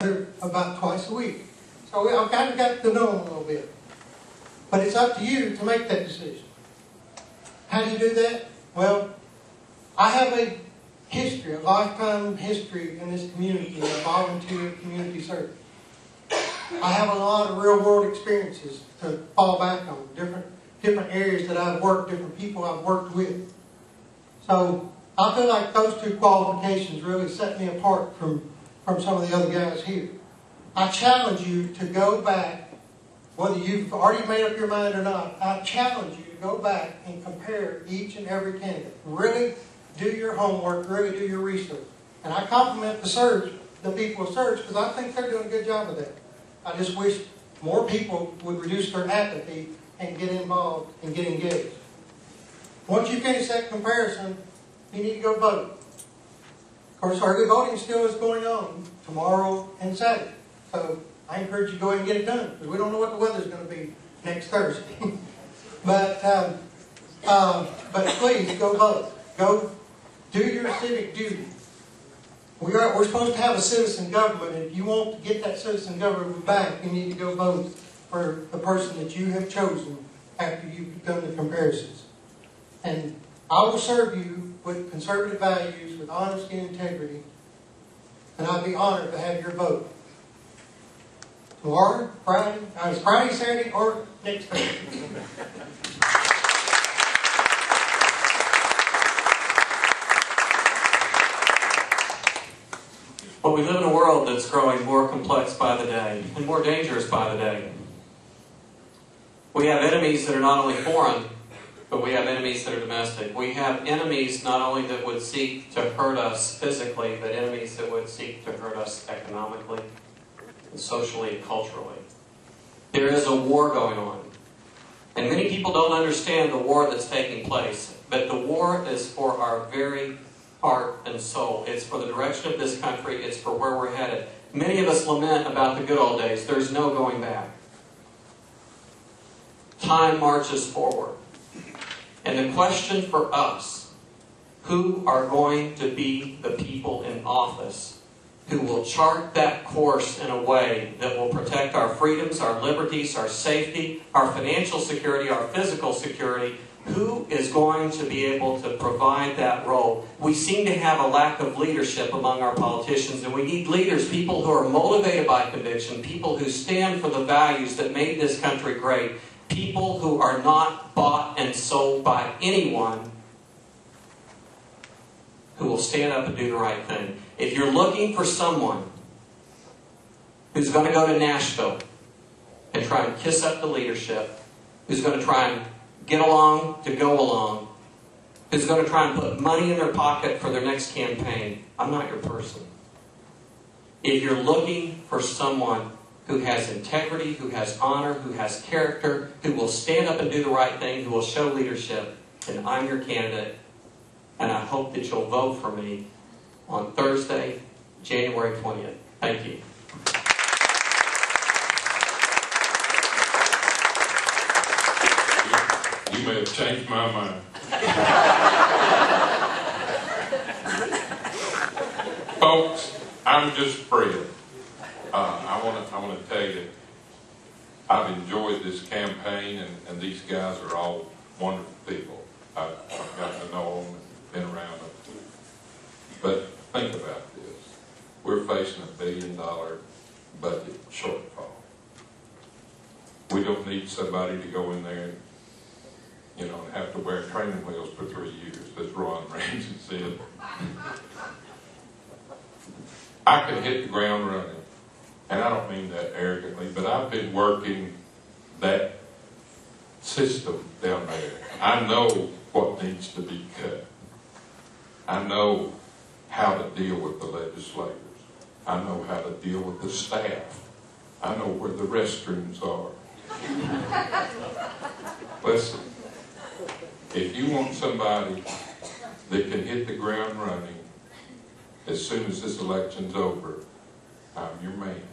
together about twice a week. So I've kind of got to know them a little bit. But it's up to you to make that decision. How do you do that? Well, I have a history, a lifetime history in this community of volunteer community service. I have a lot of real world experiences to fall back on, different areas that I've worked, different people I've worked with. So I feel like those two qualifications really set me apart from some of the other guys here. I challenge you to go back, whether you've already made up your mind or not, I challenge you to go back and compare each and every candidate. Really do your homework, really do your research. And I compliment the SURG, the people of SURG, because I think they're doing a good job of that. I just wish more people would reduce their apathy and get involved and get engaged. Once you finish that comparison, you need to go vote. Of course, early voting still is going on tomorrow and Saturday. So I encourage you to go ahead and get it done, because we don't know what the weather's going to be next Thursday. but please go vote. Go do your civic duty. We're supposed to have a citizen government, and if you want to get that citizen government back, you need to go vote for the person that you have chosen after you've done the comparisons. And I will serve you with conservative values, with honesty and integrity, and I'd be honored to have your vote. Tomorrow, Friday, Friday, Saturday, or next Thursday. Well, we live in a world that's growing more complex by the day and more dangerous by the day. We have enemies that are not only foreign, but we have enemies that are domestic. We have enemies not only that would seek to hurt us physically, but enemies that would seek to hurt us economically, and socially, and culturally. There is a war going on. And many people don't understand the war that's taking place, but the war is for our very heart and soul. It's for the direction of this country. It's for where we're headed. Many of us lament about the good old days. There's no going back. Time marches forward. And the question for us, who are going to be the people in office who will chart that course in a way that will protect our freedoms, our liberties, our safety, our financial security, our physical security? Who is going to be able to provide that role? We seem to have a lack of leadership among our politicians, and we need leaders, people who are motivated by conviction, people who stand for the values that made this country great, people who are not bought and sold by anyone, who will stand up and do the right thing. If you're looking for someone who's going to go to Nashville and try and kiss up the leadership, who's going to try and get along to go along, who's going to try and put money in their pocket for their next campaign, I'm not your person. If you're looking for someone who has integrity, who has honor, who has character, who will stand up and do the right thing, who will show leadership, then I'm your candidate, and I hope that you'll vote for me on Thursday, January 20th. Thank you. You may have changed my mind. Folks, I'm just Fred. I want to tell you, I've enjoyed this campaign, and these guys are all wonderful people. I've gotten to know them and been around them. But think about this. We're facing $1 billion budget shortfall. We don't need somebody to go in there and have to wear training wheels for 3 years, as Ron Ramsey said. I can hit the ground running. And I don't mean that arrogantly, but I've been working that system down there. I know what needs to be cut. I know how to deal with the legislators. I know how to deal with the staff. I know where the restrooms are. Listen, if you want somebody that can hit the ground running as soon as this election's over, I'm your man.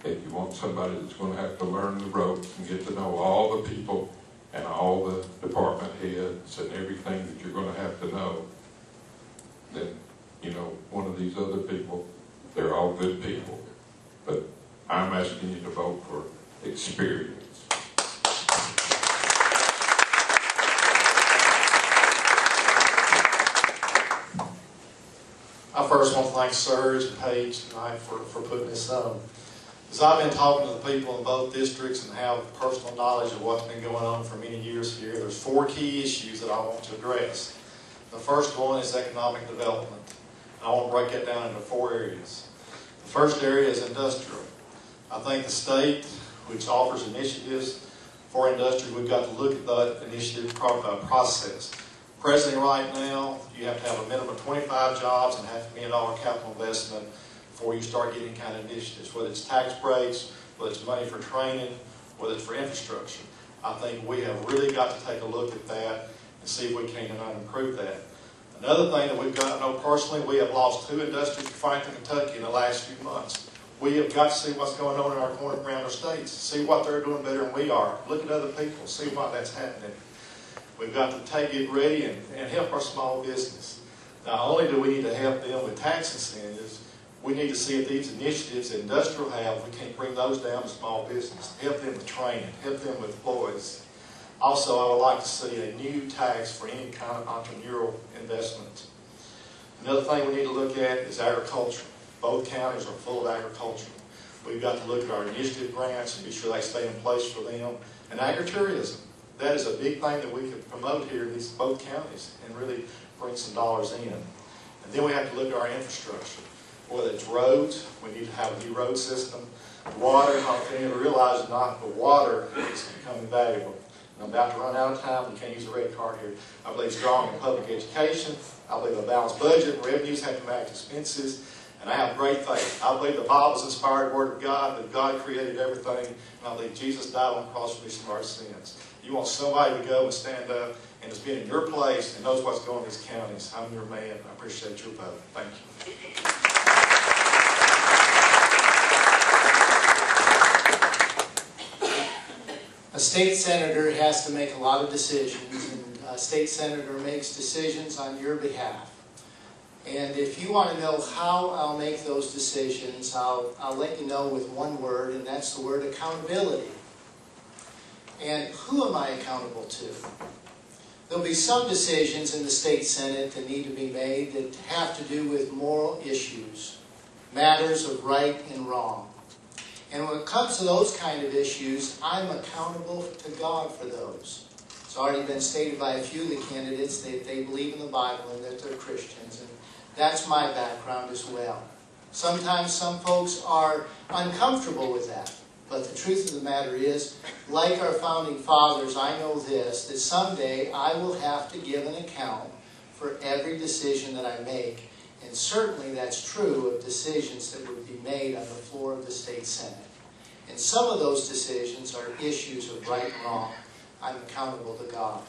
If you want somebody that's going to have to learn the ropes and get to know all the people and all the department heads and everything that you're going to have to know, then, one of these other people They're all good people. But I'm asking you to vote for experience. I first want to thank SURG and Paige tonight for putting this on. As I've been talking to the people in both districts and have personal knowledge of what's been going on for many years here, there's 4 key issues that I want to address. The first one is economic development. I want to break that down into 4 areas. The first area is industrial. I think the state, which offers initiatives for industry, we've got to look at that initiative process. Presently, right now, you have to have a minimum of 25 jobs and $500,000 capital investment before you start getting kind of initiatives, whether it's tax breaks, whether it's money for training, whether it's for infrastructure. I think we have really got to take a look at that and see if we can improve that. Another thing that we've got to know personally, we have lost 2 industries to Franklin, Kentucky in the last few months. We have got to see what's going on in our corner around our states, see what they're doing better than we are. Look at other people, see why that's happening. We've got to get ready and help our small business. Not only do we need to help them with tax incentives, we need to see if these initiatives that industrial have, we can't bring those down to small business. Help them with training, help them with employees. Also, I would like to see a new tax for any kind of entrepreneurial investment. Another thing we need to look at is agriculture. Both counties are full of agriculture. We've got to look at our initiative grants and be sure they stay in place for them. And agritourism. That is a big thing that we can promote here in these both counties and really bring some dollars in. And then we have to look at our infrastructure. Whether it's roads, we need to have a new road system. Water, I don't think anyone realizes not, but water is becoming valuable. And I'm about to run out of time. You can't use the red card here. I believe strong in public education. I believe a balanced budget. Revenues have to match expenses. And I have great faith. I believe the Bible is inspired word of God, that God created everything. And I believe Jesus died on the cross for some of our sins. You want somebody to go and stand up and has been in your place and knows what's going on in these counties. I'm your man. I appreciate your vote. Thank you. A state senator has to make a lot of decisions, and a state senator makes decisions on your behalf. And if you want to know how I'll make those decisions, I'll let you know with one word, and that's the word accountability. And who am I accountable to? There'll be some decisions in the state senate that need to be made that have to do with moral issues, matters of right and wrong. And when it comes to those kind of issues, I'm accountable to God for those. It's already been stated by a few of the candidates that they believe in the Bible and that they're Christians. And that's my background as well. Sometimes some folks are uncomfortable with that. But the truth of the matter is, like our founding fathers, I know this, that someday I will have to give an account for every decision that I make. And certainly that's true of decisions that would be made on the floor of the state senate. And some of those decisions are issues of right and wrong. I'm accountable to God.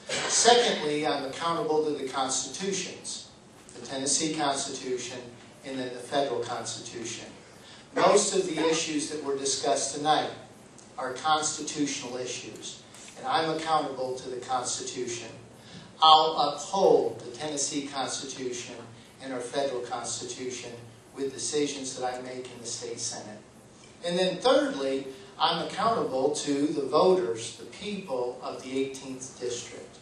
Secondly, I'm accountable to the constitutions, the Tennessee Constitution and then the federal Constitution. Most of the issues that were discussed tonight are constitutional issues, and I'm accountable to the Constitution. I'll uphold the Tennessee Constitution and our federal Constitution with decisions that I make in the state senate. And then thirdly, I'm accountable to the voters, the people of the 18th district.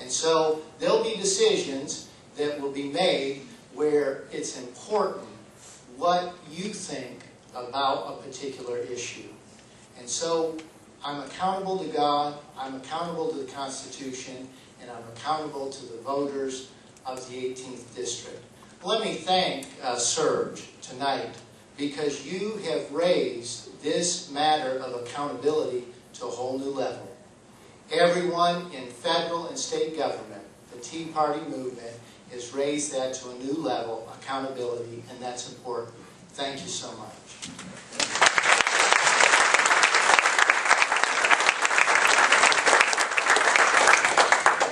And so there'll be decisions that will be made where it's important what you think about a particular issue. And so I'm accountable to God, I'm accountable to the Constitution, and I'm accountable to the voters of the 18th district. Let me thank SURG tonight, because you have raised this matter of accountability to a whole new level. Everyone in federal and state government, the Tea Party movement, has raised that to a new level, accountability, and that's important. Thank you so much.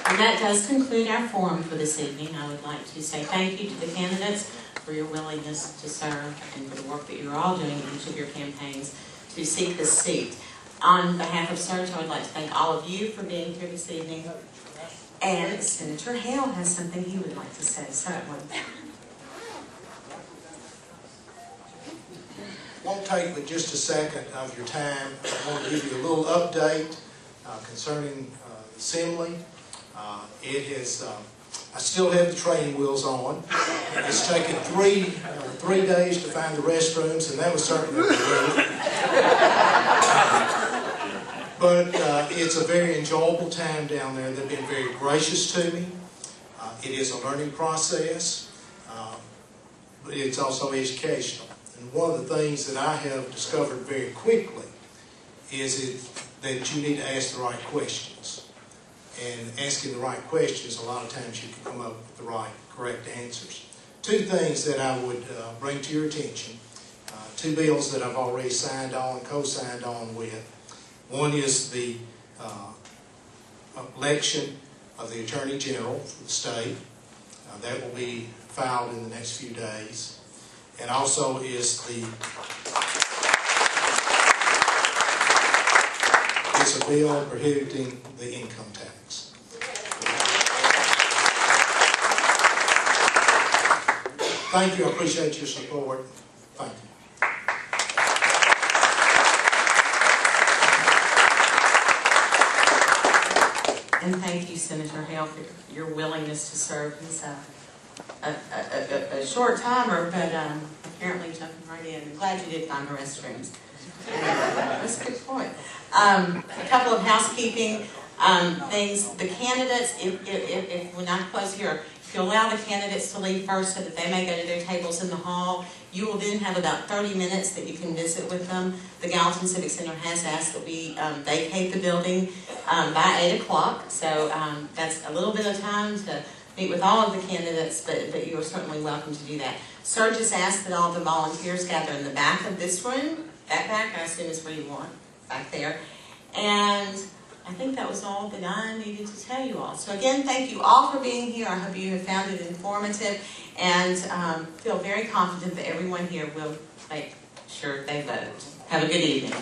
And that does conclude our forum for this evening. I would like to say thank you to the candidates for your willingness to serve and for the work that you're all doing in each of your campaigns to seek this seat. On behalf of SURG, I would like to thank all of you for being here this evening. And Senator Hale has something he would like to say. So, won't take but just a second of your time. I want to give you a little update concerning assembly. I still have the training wheels on. It's taken three days to find the restrooms, and that was certainly a relief. But it's a very enjoyable time down there. They've been very gracious to me. It is a learning process, but it's also educational. And one of the things that I have discovered very quickly is that you need to ask the right questions. And asking the right questions, a lot of times you can come up with the right, correct answers. Two things that I would bring to your attention. Two bills that I've already signed on, co-signed on with. One is the election of the Attorney General for the state. That will be filed in the next few days. And also is it's a bill prohibiting the income tax. Thank you. I appreciate your support. Thank you. And thank you, Senator Hale, for your willingness to serve. It's a short timer, but apparently jumping right in. I'm glad you did find the restrooms. That's a good point. A couple of housekeeping things. The candidates, if when I close here, if you allow the candidates to leave first so that they may go to their tables in the hall, you will then have about 30 minutes that you can visit with them. The Gallatin Civic Center has asked that we vacate the building by 8 o'clock, so that's a little bit of time to meet with all of the candidates, but you are certainly welcome to do that. SURG has asked that all the volunteers gather in the back of this room. That back, I assume, is where you want, back there. And I think that was all that I needed to tell you all. So again, thank you all for being here. I hope you have found it informative and feel very confident that everyone here will make sure they vote. Have a good evening.